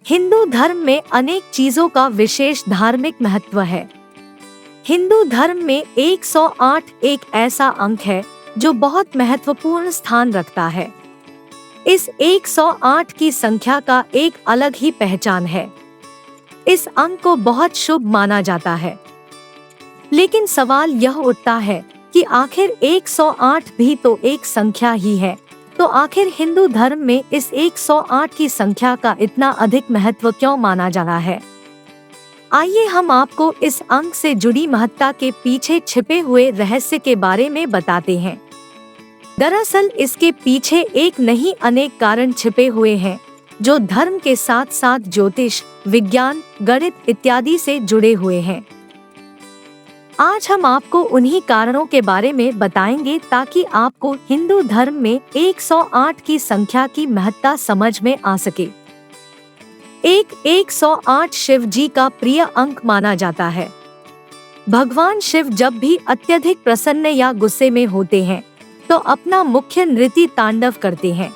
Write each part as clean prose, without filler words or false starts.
हिंदू धर्म में अनेक चीजों का विशेष धार्मिक महत्व है। हिंदू धर्म में 108 एक ऐसा अंक है जो बहुत महत्वपूर्ण स्थान रखता है। इस 108 की संख्या का एक अलग ही पहचान है। इस अंक को बहुत शुभ माना जाता है। लेकिन सवाल यह उठता है कि आखिर 108 भी तो एक संख्या ही है, तो आखिर हिंदू धर्म में इस 108 की संख्या का इतना अधिक महत्व क्यों माना जा रहा है? आइए हम आपको इस अंक से जुड़ी महत्ता के पीछे छिपे हुए रहस्य के बारे में बताते हैं। दरअसल इसके पीछे एक नहीं अनेक कारण छिपे हुए हैं जो धर्म के साथ साथ ज्योतिष, विज्ञान, गणित इत्यादि से जुड़े हुए हैं। आज हम आपको उन्हीं कारणों के बारे में बताएंगे ताकि आपको हिंदू धर्म में 108 की संख्या की महत्ता समझ में आ सके। 108 शिव जी का प्रिय अंक माना जाता है। भगवान शिव जब भी अत्यधिक प्रसन्न या गुस्से में होते हैं तो अपना मुख्य नृत्य तांडव करते हैं।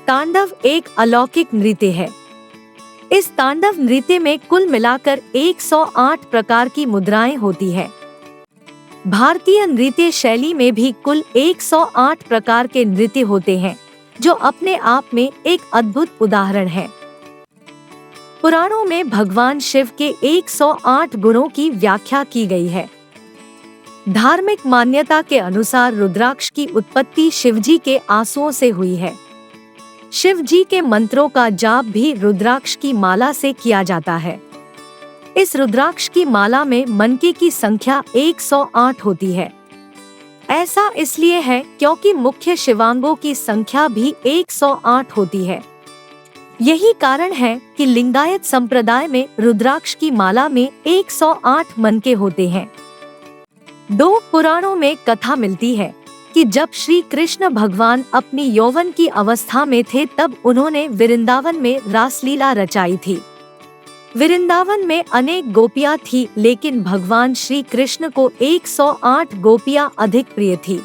तांडव एक अलौकिक नृत्य है। इस तांडव नृत्य में कुल मिलाकर 108 प्रकार की मुद्राएं होती है। भारतीय नृत्य शैली में भी कुल 108 प्रकार के नृत्य होते हैं जो अपने आप में एक अद्भुत उदाहरण है। पुराणों में भगवान शिव के 108 गुणों की व्याख्या की गई है। धार्मिक मान्यता के अनुसार रुद्राक्ष की उत्पत्ति शिवजी के आंसुओं से हुई है। शिव जी के मंत्रों का जाप भी रुद्राक्ष की माला से किया जाता है। इस रुद्राक्ष की माला में मनके की संख्या 108 होती है। ऐसा इसलिए है क्योंकि मुख्य शिवांगों की संख्या भी 108 होती है। यही कारण है कि लिंगायत संप्रदाय में रुद्राक्ष की माला में 108 मनके होते हैं। दो पुराणों में कथा मिलती है कि जब श्री कृष्ण भगवान अपनी यौवन की अवस्था में थे तब उन्होंने वृंदावन में रासलीला रचाई थी। वृंदावन में अनेक गोपियां थी, लेकिन भगवान श्री कृष्ण को 108 गोपियां अधिक प्रिय थी।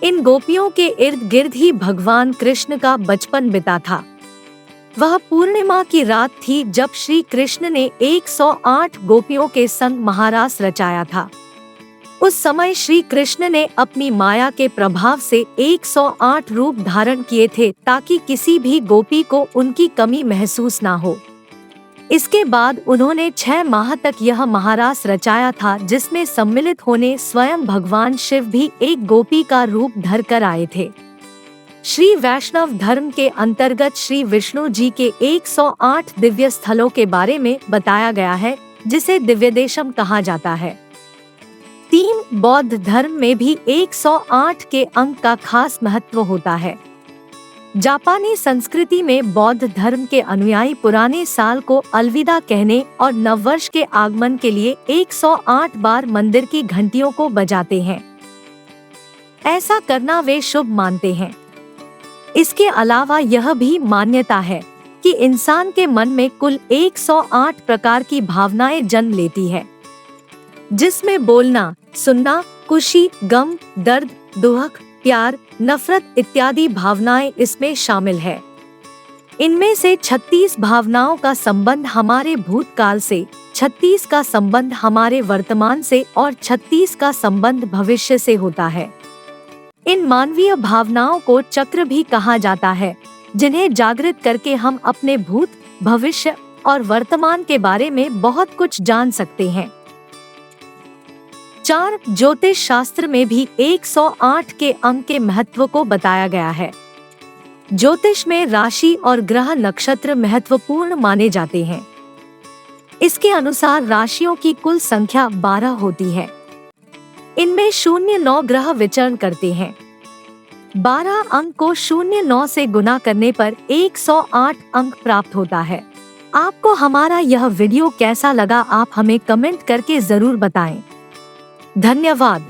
इन गोपियों के इर्द गिर्द ही भगवान कृष्ण का बचपन बिता था। वह पूर्णिमा की रात थी जब श्री कृष्ण ने 108 गोपियों के संग महारास रचाया था। उस समय श्री कृष्ण ने अपनी माया के प्रभाव से 108 रूप धारण किए थे ताकि किसी भी गोपी को उनकी कमी महसूस ना हो। इसके बाद उन्होंने 6 माह तक यह महारास रचाया था जिसमें सम्मिलित होने स्वयं भगवान शिव भी एक गोपी का रूप धर कर आए थे। श्री वैष्णव धर्म के अंतर्गत श्री विष्णु जी के 108 दिव्य स्थलों के बारे में बताया गया है जिसे दिव्यदेशम कहा जाता है। बौद्ध धर्म में भी 108 के अंक का खास महत्व होता है। जापानी संस्कृति में बौद्ध धर्म के अनुयायी पुराने साल को अलविदा कहने और नववर्ष के आगमन के लिए 108 बार मंदिर की घंटियों को बजाते हैं। ऐसा करना वे शुभ मानते हैं। इसके अलावा यह भी मान्यता है कि इंसान के मन में कुल 108 प्रकार की भावनाएं जन्म लेती है, जिसमें बोलना, सुनना, खुशी, गम, दर्द, दुख, प्यार, नफरत इत्यादि भावनाएं इसमें शामिल है। इनमें से 36 भावनाओं का संबंध हमारे भूतकाल से, 36 का संबंध हमारे वर्तमान से और 36 का संबंध भविष्य से होता है। इन मानवीय भावनाओं को चक्र भी कहा जाता है, जिन्हें जागृत करके हम अपने भूत, भविष्य और वर्तमान के बारे में बहुत कुछ जान सकते हैं। 4 ज्योतिष शास्त्र में भी 108 के अंक के महत्व को बताया गया है। ज्योतिष में राशि और ग्रह नक्षत्र महत्वपूर्ण माने जाते हैं। इसके अनुसार राशियों की कुल संख्या 12 होती है। इनमें 0-9 ग्रह विचरण करते हैं। 12 अंक को 0-9 से गुना करने पर 108 अंक प्राप्त होता है। आपको हमारा यह वीडियो कैसा लगा, आप हमें कमेंट करके जरूर बताएं। धन्यवाद।